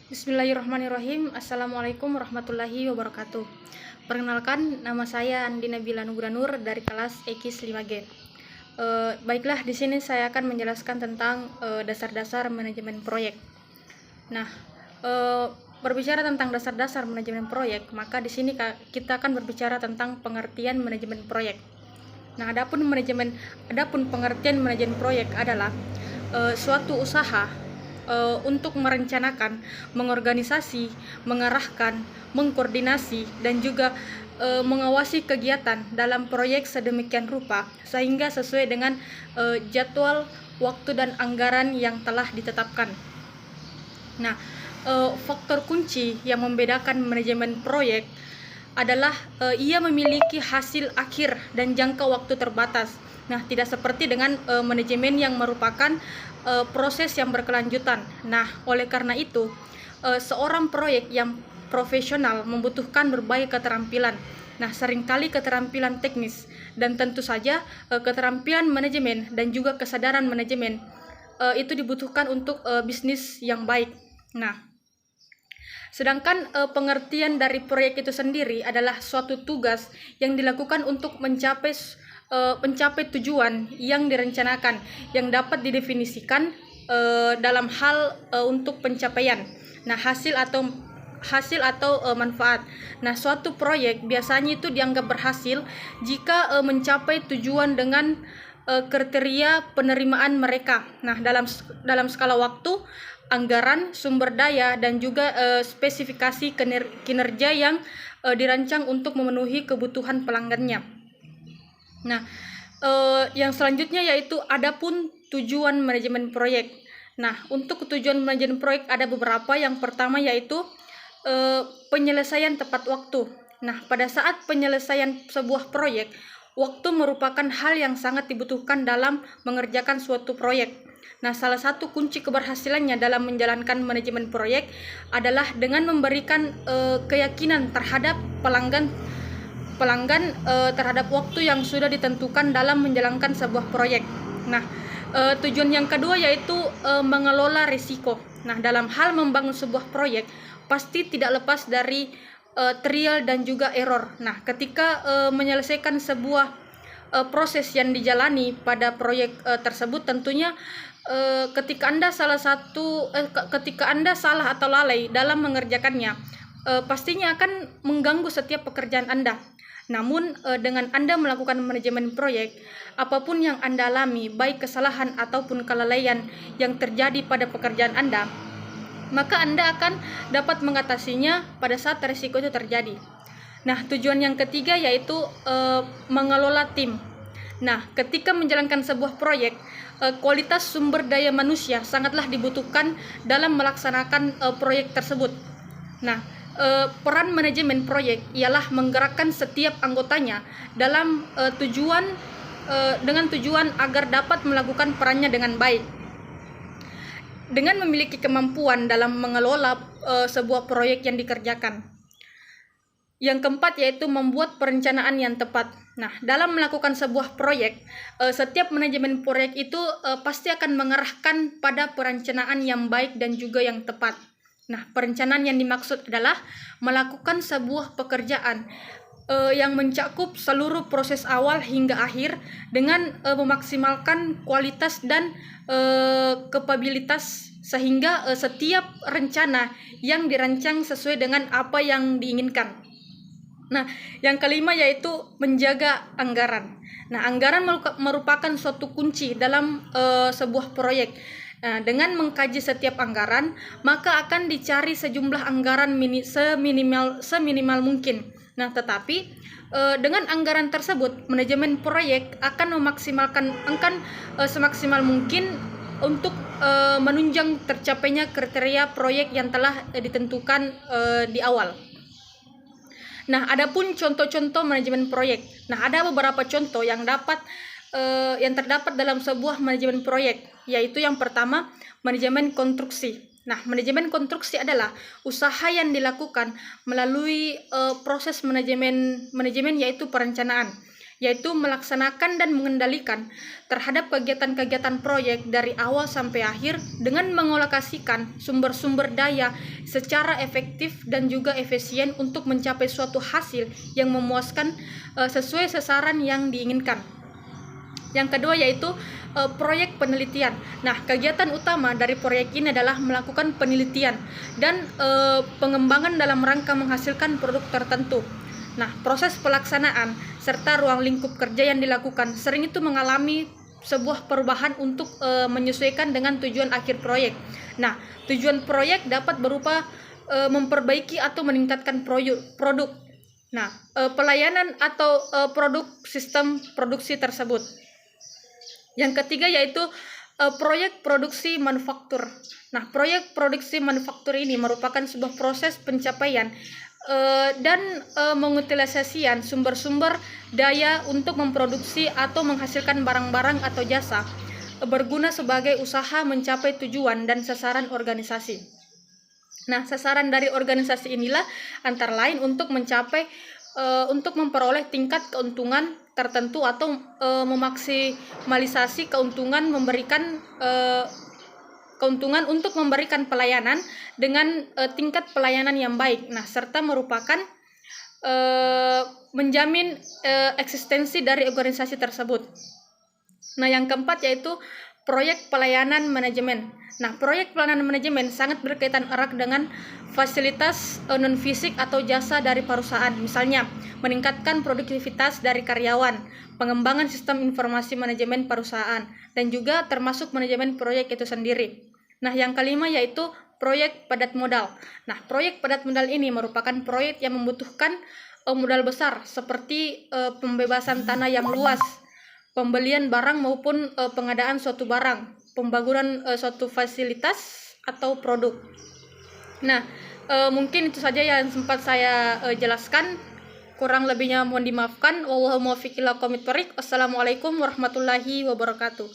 Bismillahirrahmanirrahim. Assalamualaikum warahmatullahi wabarakatuh. Perkenalkan, nama saya Andi Nabila Nugra dari kelas EKIS 5G. Baiklah, di sini saya akan menjelaskan tentang dasar-dasar manajemen proyek. Nah, berbicara tentang dasar-dasar manajemen proyek, maka di sini kita akan berbicara tentang pengertian manajemen proyek. Nah, adapun pengertian manajemen proyek adalah suatu usaha untuk merencanakan, mengorganisasi, mengarahkan, mengkoordinasi, dan juga mengawasi kegiatan dalam proyek sedemikian rupa sehingga sesuai dengan jadwal, waktu, dan anggaran yang telah ditetapkan. Nah, faktor kunci yang membedakan manajemen proyek adalah ia memiliki hasil akhir dan jangka waktu terbatas. Nah, tidak seperti dengan manajemen yang merupakan proses yang berkelanjutan. Nah, oleh karena itu, seorang proyek yang profesional membutuhkan berbagai keterampilan. Nah, seringkali keterampilan teknis dan tentu saja keterampilan manajemen dan juga kesadaran manajemen itu dibutuhkan untuk bisnis yang baik. Nah, sedangkan pengertian dari proyek itu sendiri adalah suatu tugas yang dilakukan untuk mencapai tujuan yang direncanakan, yang dapat didefinisikan dalam hal untuk pencapaian. Nah, hasil atau manfaat. Nah, suatu proyek biasanya itu dianggap berhasil jika mencapai tujuan dengan kriteria penerimaan mereka. Nah, dalam skala waktu, anggaran, sumber daya, dan juga spesifikasi kinerja yang dirancang untuk memenuhi kebutuhan pelanggannya. Nah, yang selanjutnya yaitu adapun tujuan manajemen proyek. Nah, untuk tujuan manajemen proyek ada beberapa. Yang pertama yaitu penyelesaian tepat waktu. Nah, pada saat penyelesaian sebuah proyek, waktu merupakan hal yang sangat dibutuhkan dalam mengerjakan suatu proyek. Nah, salah satu kunci keberhasilannya dalam menjalankan manajemen proyek adalah dengan memberikan keyakinan terhadap pelanggan terhadap waktu yang sudah ditentukan dalam menjalankan sebuah proyek. Nah, tujuan yang kedua yaitu mengelola risiko. Nah, dalam hal membangun sebuah proyek pasti tidak lepas dari trial dan juga error. Nah, ketika menyelesaikan sebuah proses yang dijalani pada proyek tersebut, tentunya ketika Anda salah atau lalai dalam mengerjakannya, pastinya akan mengganggu setiap pekerjaan Anda. Namun dengan Anda melakukan manajemen proyek, apapun yang Anda alami, baik kesalahan ataupun kelalaian yang terjadi pada pekerjaan Anda, maka Anda akan dapat mengatasinya pada saat risiko itu terjadi. Nah, tujuan yang ketiga yaitu mengelola tim. Nah, ketika menjalankan sebuah proyek, kualitas sumber daya manusia sangatlah dibutuhkan dalam melaksanakan proyek tersebut. Nah, peran manajemen proyek ialah menggerakkan setiap anggotanya dalam dengan tujuan agar dapat melakukan perannya dengan baik. Dengan memiliki kemampuan dalam mengelola sebuah proyek yang dikerjakan. Yang keempat yaitu membuat perencanaan yang tepat. Nah, dalam melakukan sebuah proyek, setiap manajemen proyek itu pasti akan mengarahkan pada perencanaan yang baik dan juga yang tepat. Nah, perencanaan yang dimaksud adalah melakukan sebuah pekerjaan yang mencakup seluruh proses awal hingga akhir dengan memaksimalkan kualitas dan kapabilitas sehingga setiap rencana yang dirancang sesuai dengan apa yang diinginkan. Nah, yang kelima yaitu menjaga anggaran. Nah, anggaran merupakan suatu kunci dalam sebuah proyek. Nah, dengan mengkaji setiap anggaran, maka akan dicari sejumlah anggaran seminimal mungkin. Nah, tetapi dengan anggaran tersebut, manajemen proyek akan semaksimal mungkin untuk menunjang tercapainya kriteria proyek yang telah ditentukan di awal. Nah, adapun contoh-contoh manajemen proyek. Nah, ada beberapa contoh yang terdapat dalam sebuah manajemen proyek, yaitu yang pertama, manajemen konstruksi. Nah, manajemen konstruksi adalah usaha yang dilakukan melalui proses manajemen yaitu perencanaan, yaitu melaksanakan dan mengendalikan terhadap kegiatan-kegiatan proyek dari awal sampai akhir dengan mengalokasikan sumber-sumber daya secara efektif dan juga efisien untuk mencapai suatu hasil yang memuaskan sesuai sasaran yang diinginkan. Yang kedua yaitu proyek penelitian. Nah, kegiatan utama dari proyek ini adalah melakukan penelitian dan pengembangan dalam rangka menghasilkan produk tertentu. Nah, proses pelaksanaan serta ruang lingkup kerja yang dilakukan sering itu mengalami sebuah perubahan untuk menyesuaikan dengan tujuan akhir proyek. Nah, tujuan proyek dapat berupa memperbaiki atau meningkatkan produk. Nah, pelayanan atau produk sistem produksi tersebut. Yang ketiga yaitu proyek produksi manufaktur. Nah, proyek produksi manufaktur ini merupakan sebuah proses pencapaian dan mengutilisasian sumber-sumber daya untuk memproduksi atau menghasilkan barang-barang atau jasa berguna sebagai usaha mencapai tujuan dan sasaran organisasi. Nah, sasaran dari organisasi inilah antara lain untuk memperoleh tingkat keuntungan tertentu atau memaksimalisasi keuntungan, memberikan keuntungan untuk memberikan pelayanan dengan tingkat pelayanan yang baik. Nah, serta merupakan menjamin eksistensi dari organisasi tersebut. Nah, yang keempat yaitu proyek pelayanan manajemen. Nah, proyek pelayanan manajemen sangat berkaitan erat dengan fasilitas non-fisik atau jasa dari perusahaan. Misalnya, meningkatkan produktivitas dari karyawan, pengembangan sistem informasi manajemen perusahaan, dan juga termasuk manajemen proyek itu sendiri. Nah, yang kelima yaitu proyek padat modal. Nah, proyek padat modal ini merupakan proyek yang membutuhkan modal besar seperti pembebasan tanah yang luas, pembelian barang maupun pengadaan suatu barang, pembangunan suatu fasilitas atau produk. Nah, mungkin itu saja yang sempat saya jelaskan. Kurang lebihnya mohon dimaafkan. Wallahul muwaffiq ila aqwamit thoriq. Wassalamualaikum warahmatullahi wabarakatuh.